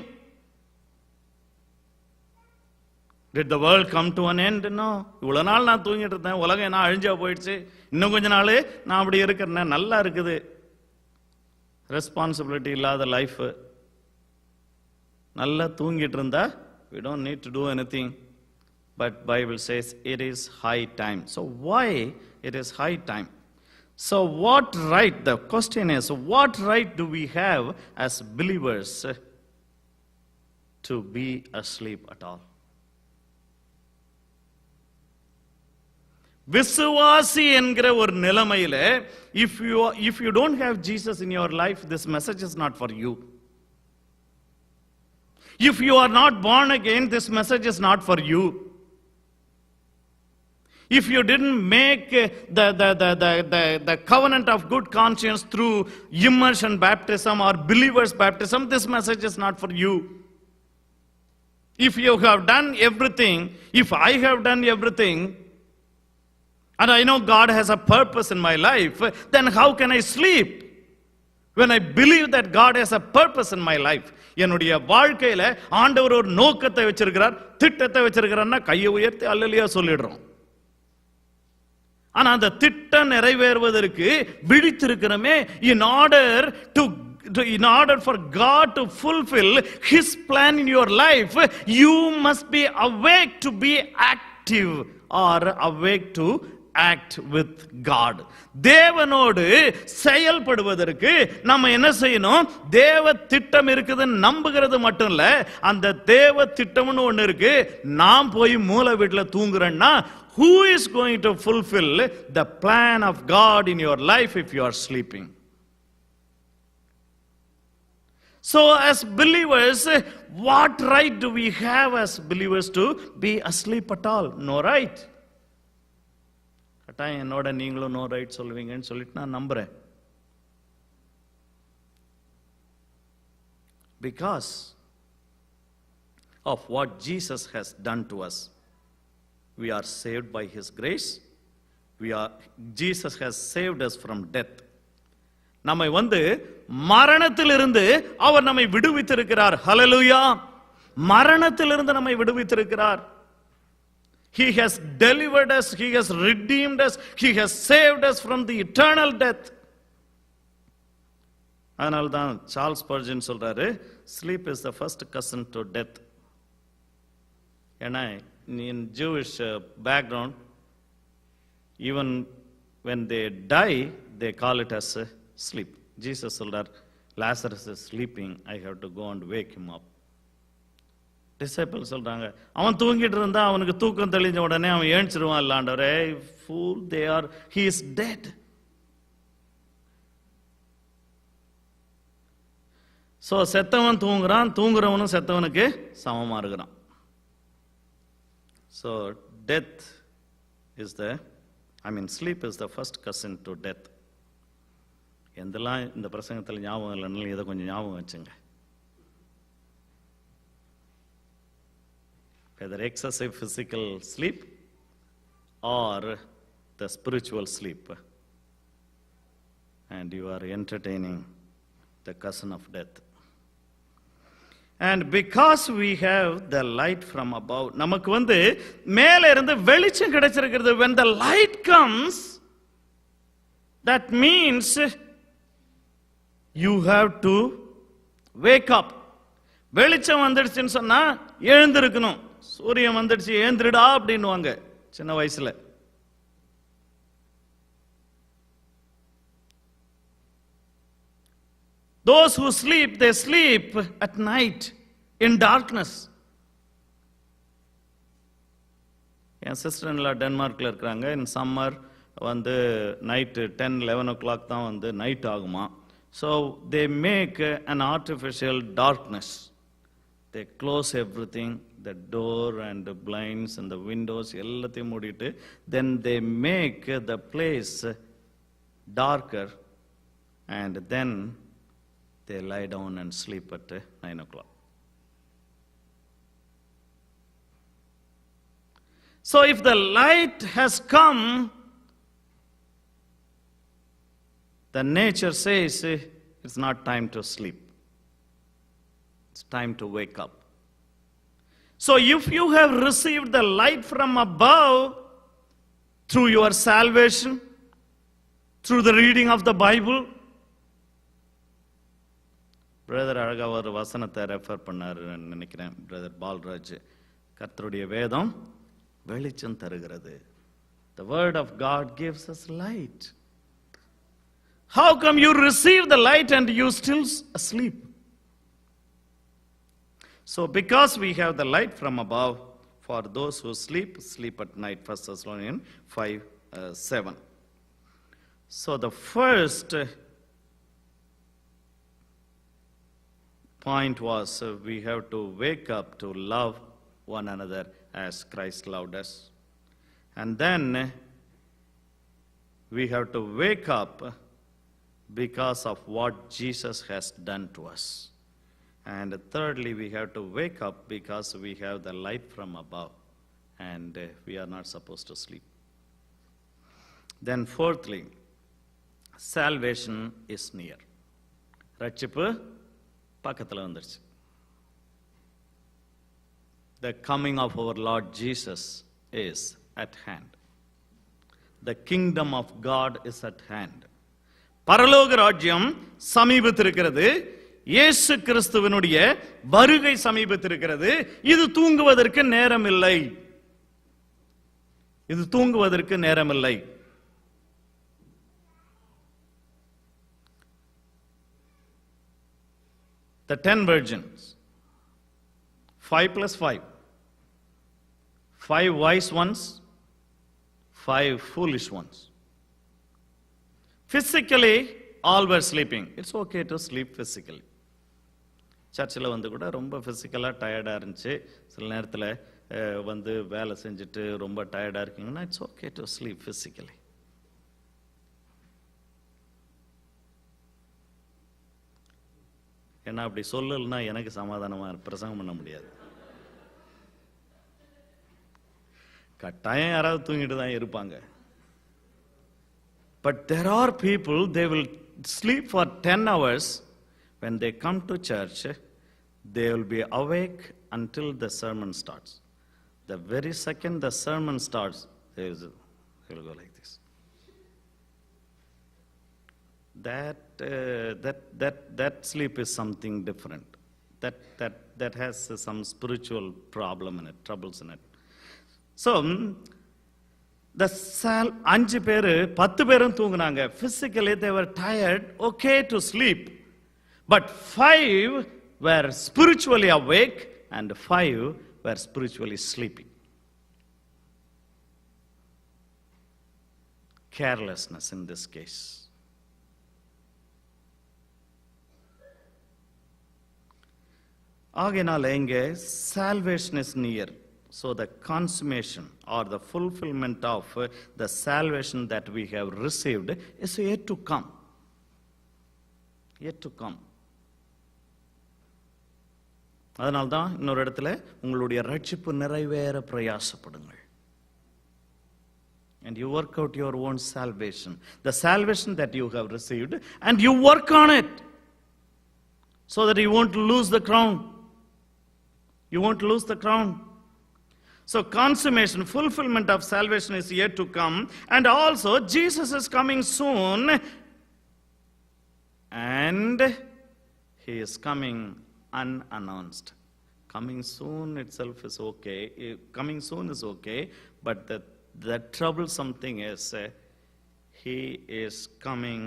Did the world come to an end? No. இவ்வளவு நாள் நான் தூங்கிட்டு இருந்தேன், உலகம் என்ன அழிஞ்சா போயிடுச்சு, இன்னும் கொஞ்ச நாள் நான் அப்படி இருக்கிறேன், நல்லா இருக்குது. ரெஸ்பான்சிபிலிட்டி இல்லாத லைஃப், நல்லா தூங்கிட்டு இருந்தா we don't need to do anything. But Bible says it is high time. So why it is high time? So what right, the question is, what right do we have as believers to be asleep at all? விசுவாசி என்கிற ஒரு நிலைமையில if you don't have Jesus in your life, this message is not for you. If you are not born again, this message is not for you. If you didn't make the covenant of good conscience through immersion baptism or believer's baptism, this message is not for you. If you have done everything, if I have done everything, and I know God has a purpose in my life, then how can I sleep? When I believe that God has a purpose in my life, என்னுடைய வாழ்க்கையில ஆண்டவர் ஒரு நோக்கத்தை வச்சிருக்கிறார், திட்டத்தை வச்சிருக்கிறார்னா கையை உயர்த்தி அல்லேலூயா சொல்லிடுறோம். ஆனா அந்த திட்டம் நிறைவேறுவதற்கு விழித்திருக்கிறோமே, in order for God to fulfill His plan in your life, you must be awake to be active or awake to act with God. தேவனோடு செயல்படுவதற்கு நம்ம என்ன செய்யணும்? தேவ திட்டம் இருக்குதுன்னு நம்புகிறது மட்டும் இல்ல, அந்த தேவ திட்டம்னு ஒண்ணு இருக்கு. நாம் போய் மூல வீட்டுல தூங்குறேன்னா, who is going to fulfill the plan of God in your life if you are sleeping? So as believers, what right do we have as believers to be asleep at all? No right. கட்டாயம் என்னோட நீங்களும் no right சொல்லுவீங்கன்னு சொல்லிட்டு நான் நம்புறேன். Because of what Jesus has done to us, we are saved by His grace. Jesus has saved us from death. நம்மை மரணத்திலிருந்து அவர் நம்மை விடுவித்திருக்கிறார். ஹல்லேலூயா! மரணத்திலிருந்து நம்மை விடுவித்திருக்கிறார். He has delivered us, He has redeemed us, He has saved us from the eternal death. அதனால தான் Charles Spurgeon சொல்றாரு, sleep is the first cousin to death. ஏன்னா in Jewish background, even when they die, they call it as sleep. Jesus சொல்றார், Lazarus is sleeping, I have to go and wake him up. Disciples சொல்றாங்க, அவன் தூங்கிட்டு இருந்தா அவனுக்கு தூக்கம் தெளிஞ்ச உடனே அவன் ஏஞ்சிருவான். இல்ல ஆண்டவரே, fool, he is dead. So செத்தவன் தூங்குறான், தூங்குறவனும் செத்தவனுக்கு சமமா இருக்கிறான். So sleep is the first cousin to death. எந்தெல்லாம் இந்த பிரசங்கத்தில் ஞாபகம் இல்லைன்னாலும் இதை கொஞ்சம் ஞாபகம் வச்சுங்க. Whether excessive physical sleep or the spiritual sleep, and you are entertaining the cousin of death. And because we have the light from above, நமக்கு மேல இருந்து வெளிச்சம் கிடைச்சிருக்கிறது. When the light comes, that means you have to wake up. வெளிச்சம் வந்துடுச்சுன்னு சொன்னா எழுந்திருக்கணும். சூரியன் வந்துடுச்சு எழுந்திருடா அப்படின்னுவாங்க சின்ன வயசுல. Those who sleep, they sleep at night in darkness. N sister in law டென்மார்க்ல இருக்காங்க. in summer night 10-11 o'clock தான் night ஆகுமா. So they make an artificial darkness. They close everything, the door and the blinds and the windows, எல்லாத்தையும் மூடிட்டு, then they make the place darker, and then they lie down and sleep at 9 o'clock. So if the light has come, the nature says it's not time to sleep. It's time to wake up. So if you have received the light from above through your salvation, through the reading of the Bible, brother அழகா ஒரு வசனத்தை refer பண்ணாரு நினைக்கிறேன், brother Palraj. கர்த்தருடைய வேதம் வெளிச்சம் தருகிறது. The word of God gives us light. How come you receive the light and you still asleep? So because we have the light from above, for those who sleep at night. 1 Thessalonians 5:7. So the first point was we have to wake up to love one another as Christ loved us. And then we have to wake up because of what Jesus has done to us. And thirdly, we have to wake up because we have the light from above and we are not supposed to sleep. Then fourthly, salvation is near. ரட்சிப்பு பக்கத்துல வந்துருச்சு. The coming of our Lord Jesus is at hand. The kingdom of God is at hand. பரலோக ராஜ்யம் சமீபத்திருக்கிறது. இயேசு கிறிஸ்துவினுடைய வருகை சமீபத்திருக்கிறது. இது தூங்குவதற்கு நேரமில்லை. இது தூங்குவதற்கு நேரமில்லை. The 10 virgins, 5 plus 5, 5 wise ones, 5 foolish ones. Physically, all were sleeping. It's okay to sleep physically. சர்ச்சில் வந்து கூட ரொம்ப ஃபிசிக்கலாக டயர்டாக இருந்துச்சு. சில நேரத்தில் வந்து வேலை செஞ்சுட்டு ரொம்ப டயர்டாக இருக்கீங்கன்னா it's okay to sleep physically. ஏன்னா அப்படி சொல்லலைன்னா எனக்கு சமாதானமாக பிரசங்கம் பண்ண முடியாது. கட்டாயம் யாராவது தூங்கிட்டு தான் இருப்பாங்க. But there are people, they will sleep for 10 hours. When they come to church, they will be awake until the sermon starts. The very second the sermon starts, they will go like this. That sleep is something different. That has some spiritual problem in it, troubles in it. So, the 5 பேரு 10 பேரும் தூங்குனாங்க. Physically they were tired, okay to sleep. But 5 were spiritually awake and 5 were spiritually sleeping. Carelessness in this case. ஆகையினால இங்கே salvation is near. So the consummation or the fulfillment of the salvation that we have received is yet to come. Yet to come. அதனால்தான் இன்னொரு இடத்துல உங்களுடைய ரட்சிப்பு நிறைவேற பிரயாசப்படுங்கள். And you work out your own salvation. The salvation that you have received and you work on it so that you won't lose the crown. You won't lose the crown. So consummation, fulfillment of salvation is yet to come. And also Jesus is coming soon. And he is coming unannounced. Coming soon itself is okay. Coming soon is okay. But the troublesome thing is he is coming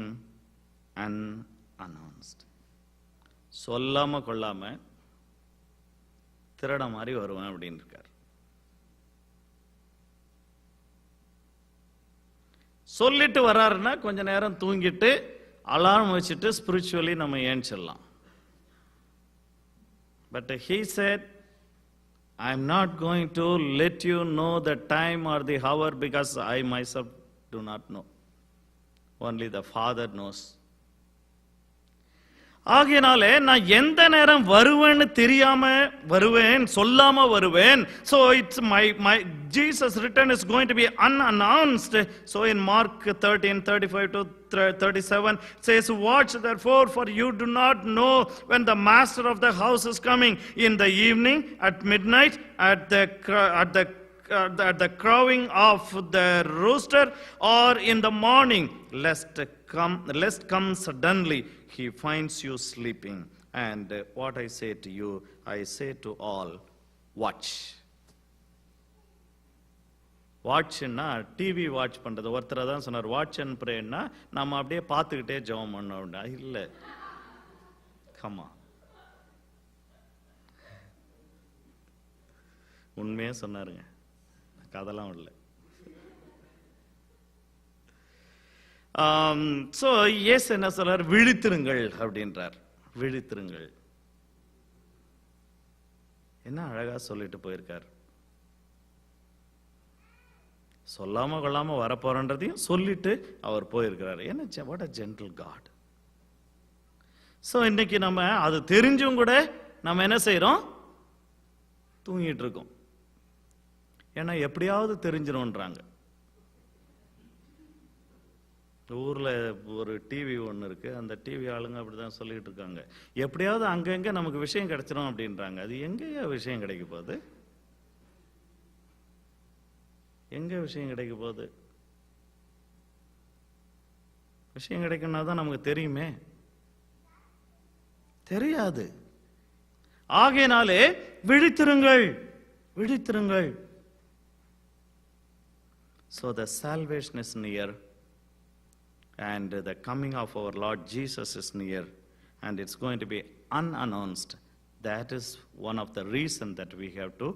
unannounced. சொல்லாம கொள்ளாம திருட மாதிரி வருவான் அப்படின்னு இருக்கார். சொல்லிட்டு வராருன்னா கொஞ்ச நேரம் தூங்கிட்டு அலாரம் வச்சுட்டு ஸ்பிரிச்சுவலி நம்ம ஏஞ்சிடலாம். But he said, I am not going to let you know the time or the hour because I myself do not know. Only the Father knows. ஆகையினாலே நான் எந்த நேரம் வருவேன்னு தெரியாம வருவேன், சொல்லாம வருவேன். So it's my Jesus' return is going to be unannounced. So in Mark 13:35 to 37 says, watch therefore, for you do not know when the master of the house is coming, in the evening, at midnight, at the crowing of the rooster, or in the morning, lest come suddenly he finds you sleeping. And what I say to you, I say to all, watch. வாட்ச்னா TV watch பண்றது. ஒருத்தர் தான் சொன்னார் watch and ப்ரேன்னா நம்ம அப்படியே பார்த்துக்கிட்டே ஜெபம் பண்ணோம். இல்லை, கமா உண்மையே சொன்னாருங்க, கதெல்லாம் இல்லை. ஸோ இயேசு என்ன சொல்றார்? விழித்திருங்கள் அப்படின்றார். விழித்திருங்கள். என்ன அழகா சொல்லிட்டு போயிருக்கார். சொல்லாம கொள்ளாம வரப்போறன்றதையும் சொல்லிட்டு அவர் போயிருக்கிறார். என்ன what a gentle God. So இன்னைக்கு நம்ம அது தெரிஞ்சும் கூட நம்ம என்ன செய்யறோம்? தூங்கிட்டு இருக்கோம். ஏன்னா எப்படியாவது தெரிஞ்சிரும்ன்றாங்க. ஊர்ல ஒரு டிவி ஒன்று இருக்கு, அந்த டிவி ஆளுங்க அப்படிதான் சொல்லிட்டு இருக்காங்க, எப்படியாவது அங்கங்க நமக்கு விஷயம் கிடைச்சிடும் அப்படின்றாங்க. அது எங்கேயா விஷயம் கிடைக்க போகுது? எங்க விஷயம் கிடைக்க போகுது? விஷயம் கிடைக்கணும்னா தான் நமக்கு தெரியுமே, தெரியாது. ஆகையினாலே விழித்திருங்கள், விழித்திருங்கள். So the salvation is near, and the coming of our Lord Jesus is near, and it's going to be unannounced. That is one of the reasons that we have to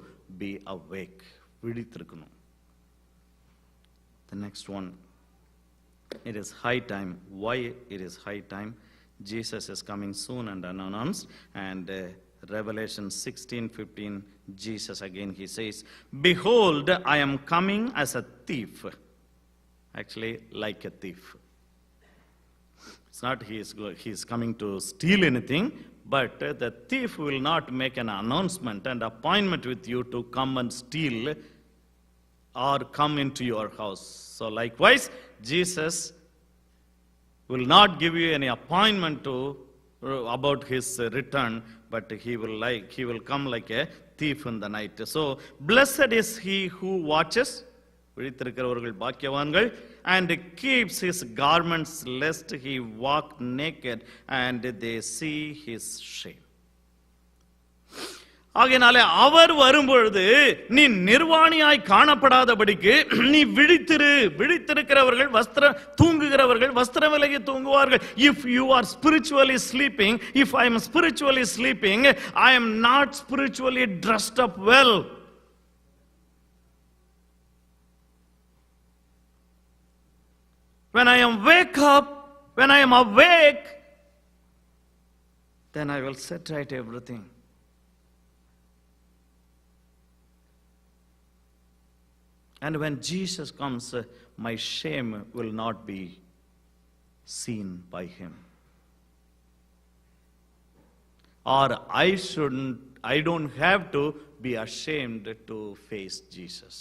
be awake. விழித்திருக்கணும். The next one, it is high time. Why it is high time? Jesus is coming soon and unannounced, and Revelation 16:15, Jesus again, he says, behold, I am coming as a thief. Actually, like a thief. It's not he is coming to steal anything, but the thief will not make an announcement and appointment with you to come and steal or come into your house. So likewise, Jesus will not give you any appointment to about his return, but he will come like a thief in the night. So blessed is he who watches, விழித்திருக்கிறவர்கள் பாக்கியவான்கள், and keeps his garments lest he walk naked and they see his shame. ஆகையினாலே அவர் வரும்பொழுது நீ நிர்வாணியாய் காணப்படாதபடிக்கு நீ விழித்திரு. விழித்திருக்கிறவர்கள் தூங்குகிறவர்கள் வஸ்திரம் விலகி தூங்குவார்கள். If you are spiritually sleeping, if I am spiritually sleeping, I am not spiritually dressed up well. When I am when I am awake, then I will set right everything. And when Jesus comes, my shame will not be seen by him. Or I don't have to be ashamed to face Jesus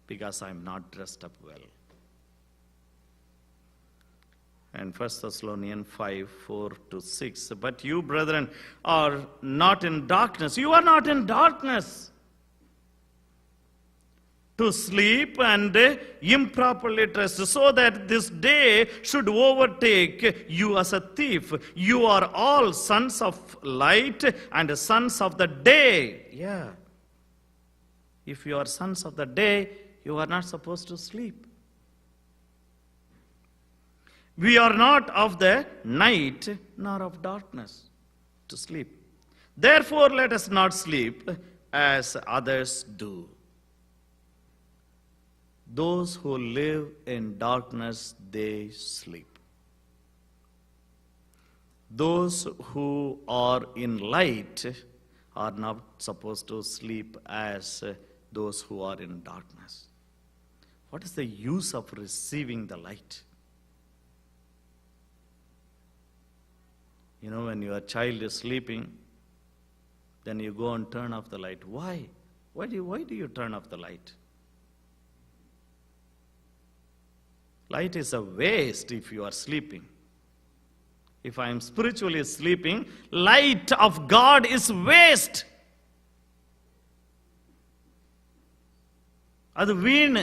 because I'm not dressed up well. And 1 Thessalonians 5:4-6, but you, brethren, are not in darkness. You are not in darkness to sleep and improperly dressed, so that this day should overtake you as a thief. You are all sons of light and sons of the day. Yeah. If you are sons of the day, you are not supposed to sleep. We are not of the night nor of darkness to sleep. Therefore, let us not sleep as others do. Those who live in darkness, they sleep. Those who are in light are not supposed to sleep as those who are in darkness. What is the use of receiving the light? You know, when your child is sleeping, then you go and turn off the light. Why? Why do you turn off the light? Light is a waste if you are sleeping. If I am spiritually sleeping, light of God is waste. அது வீண்.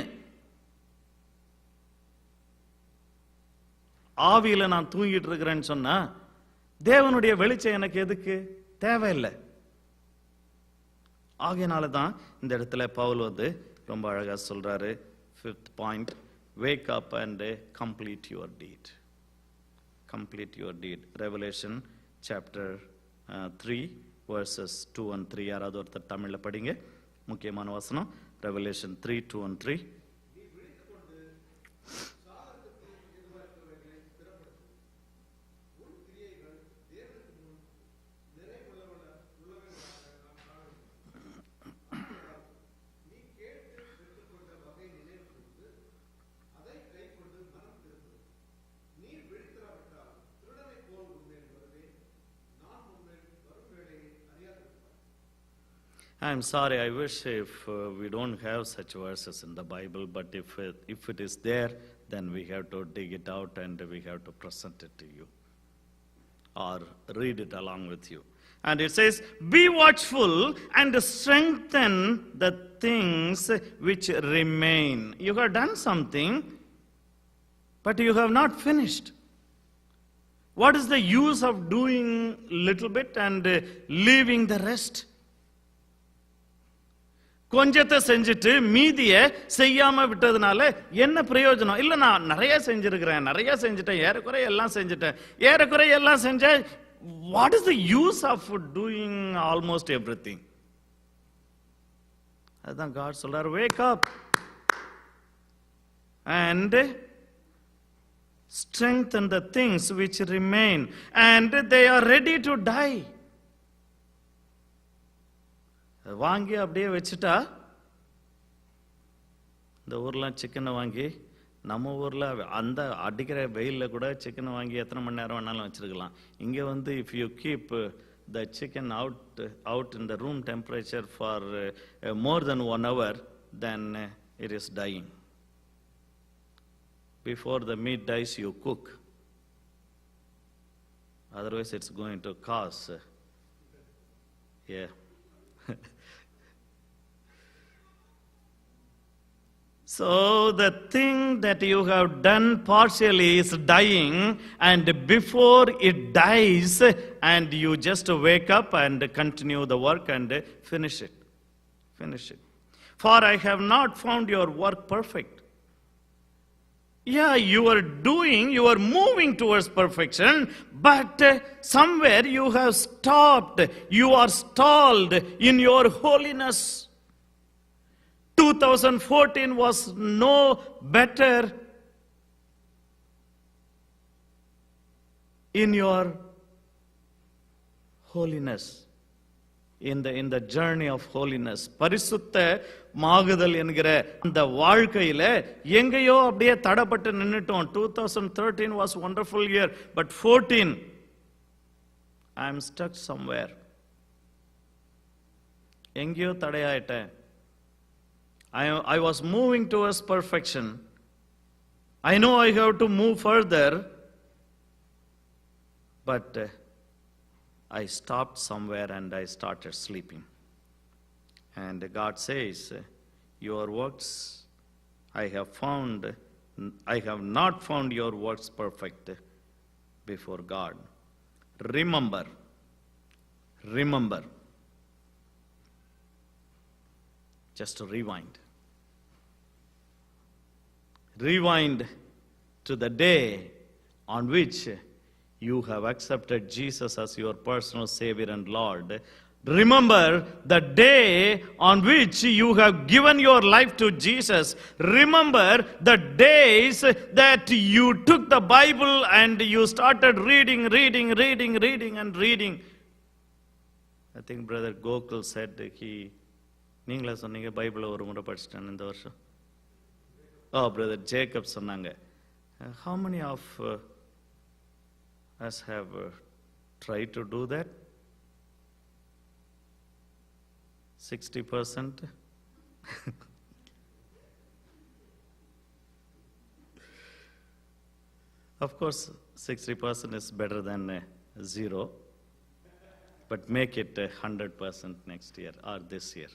ஆவியில நான் தூங்கிட்டு இருக்கிறேன்னு சொன்னா தேவனுடைய வெளிச்சம் எனக்கு எதுக்கு? தேவையில்லை. ஆகையினால தான் இந்த இடத்துல பவுல் ரொம்ப அழகா சொல்றாரு. 5th point, wake up and complete your deed. Complete your deed. Revelation chapter 3 verses 2 and 3. யாராவது ஒருத்தர் தமிழ்ல படிங்க. முக்கியமான வசனம் Revelation 3:2 and 3. I'm sorry, I wish if we don't have such verses in the Bible, but if it is there, then we have to dig it out and we have to present it to you or read it along with you. And it says, be watchful and strengthen the things which remain. You have done something, but you have not finished. What is the use of doing little bit and leaving the rest? கொஞ்சத்தை செஞ்சுட்டு மீதிய செய்யாம விட்டதுனால என்ன பிரயோஜனம்? இல்ல நான் நிறைய செஞ்சிருக்கிறேன், நிறைய செஞ்சுட்டேன், ஏறக்குறை எல்லாம் செஞ்சுட்டேன், ஏறக்குறை எல்லாம் செஞ்ச, what is the use of doing almost everything? அதான் God சொல்றார், wake up and strengthen the things which remain and they are ready to die. வாங்கி அப்படியே வச்சுட்டா, இந்த ஊர்லாம் சிக்கனை வாங்கி, நம்ம ஊரில் அந்த அடிக்கிற வெயிலில் கூட சிக்கனை வாங்கி எத்தனை மணி நேரம் வேணாலும் வச்சுருக்கலாம். இங்கே வந்து if you keep the chicken out in the room temperature for more then 1 hour, then it is dying. Before the meat dies, you cook. Otherwise, it's going to cause. Yeah. So the thing that you have done partially is dying, and before it dies, and you just wake up and continue the work and finish it. Finish it. For I have not found your work perfect. Yeah, you are moving towards perfection, but somewhere you have stopped. You are stalled in your holiness. 2014 was no better in your holiness, in the journey of holiness. பரிசுத்த மாகுதல் என்கிற அந்த வாழ்க்கையில எங்கேயோ அப்படியே தடப்பட்டு நின்னுட்டோம். 2013 was wonderful year, but 14 I am stuck somewhere. எங்கேயோ தடையாயிட்டேன். I was moving towards perfection. I know I have to move further, but I stopped somewhere and I started sleeping. And God says, your works I have not found your works perfect before God. Remember. Just to rewind. Rewind to the day on which you have accepted Jesus as your personal Savior and Lord. Remember the day on which you have given your life to Jesus. Remember the days that you took the Bible and you started reading. I think Brother Gokul said நீங்களா சொன்னீங்க பைபிளை ஒரு முறை படிச்சிட்டேன் இந்த வருஷம். Brother Jacob சொன்னாங்க. How many of us have tried to do that? 60%? Of course, 60% is better than 0, but make it 100% next year or this year.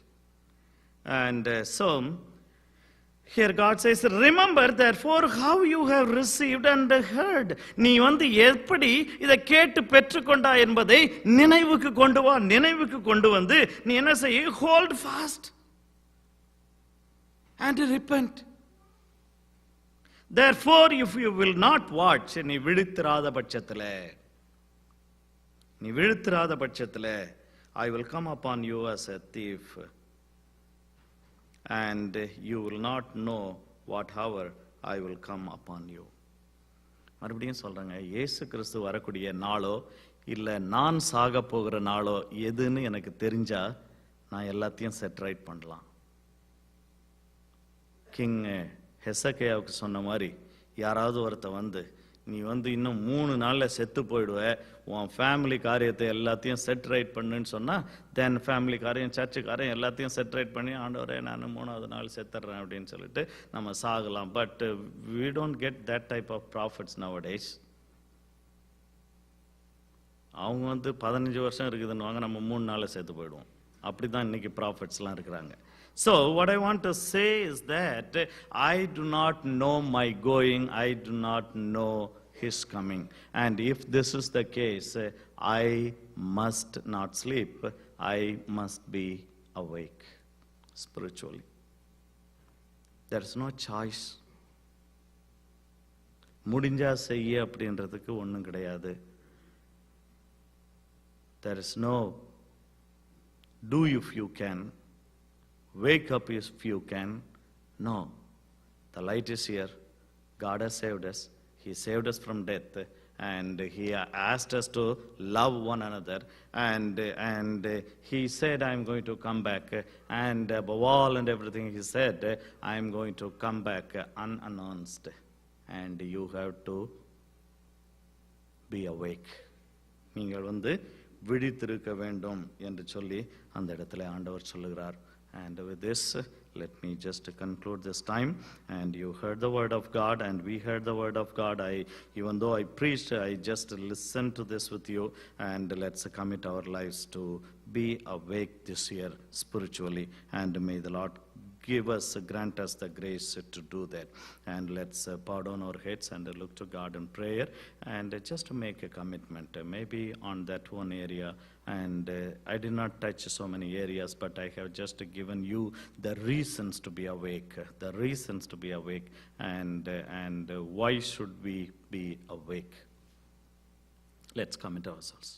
And so, here God says, remember therefore how you have received and heard. நீ வந்து எப்படி இதை கேட்டு பெற்றுக்கொண்டா என்பதை நினைவுக்கு கொண்டு வந்து நீ என்ன செய்ய? Hold fast and repent. Therefore, if you will not watch, நீ விழித்திராத பட்சத்திலே I will come upon you as a thief, and you will not know what hour I will come upon you. மறுபடியும் சொல்றாங்க, இயேசு கிறிஸ்து வரக்கூடிய நாளோ இல்ல நான் சாக போகிற நாளோ எதுன்னு எனக்கு தெரிஞ்சா நான் எல்லாத்தையும் செட் ரைட் பண்ணலாம். கிங் ஹெசக்கேயாவுக்கு சொன்ன மாதிரி யாராவது ஒருத்த வந்து நீ வந்து இன்னும் 3 நாள்ல செத்து போயிடுவ, உன் ஃபேமிலி காரியத்தை எல்லாத்தையும் செட் ரைட் பண்ணுன்னு சொன்னா, தென் ஃபேமிலி காரியம், சர்ச்சு காரியம் எல்லாத்தையும் செட் ரைட் பண்ணி, ஆண்டவரே நான் 3வது நாள் செத்துறேன் அப்படின்னு சொல்லிட்டு நம்ம சாகலாம். But we don't get that type of prophets nowadays. அவங்க வந்து 15 வருஷம் இருக்குதுன்னு நம்ம 3 நாள்ல செத்து போயிடுவோம். அப்படிதான் இன்னைக்கு ப்ராஃபிட்ஸ்லாம் இருக்கிறாங்க. So what I want to say is that I do not know my going, I do not know his coming. And if this is the case, I must not sleep, I must be awake spiritually. There is no choice. முடிஞ்சா செய்ய அப்படின்றதுக்கு ஒண்ணும் கிடையாது. There is no do if you can, wake up if you can. No, the light is here. God has saved us. He saved us from death, and he asked us to love one another, and he said, I'm going to come back, and above all and everything he said, I'm going to come back unannounced, and you have to be awake. நீங்கள் வந்து விழித்திருக்க வேண்டும் என்று சொல்லி அந்த இடத்துல ஆண்டவர் சொல்லுகிறார். And with this, let me just conclude this time. And you heard the word of God, and we heard the word of God. Even though I preached, I just listened to this with you. And let's commit our lives to be awake this year spiritually. And may the Lord grant us the grace to do that. And let's bow down our heads and look to God in prayer, and just make a commitment, maybe on that one area. And I did not touch so many areas, but I have just given you the reasons to be awake, and why should we be awake. Let's commit ourselves.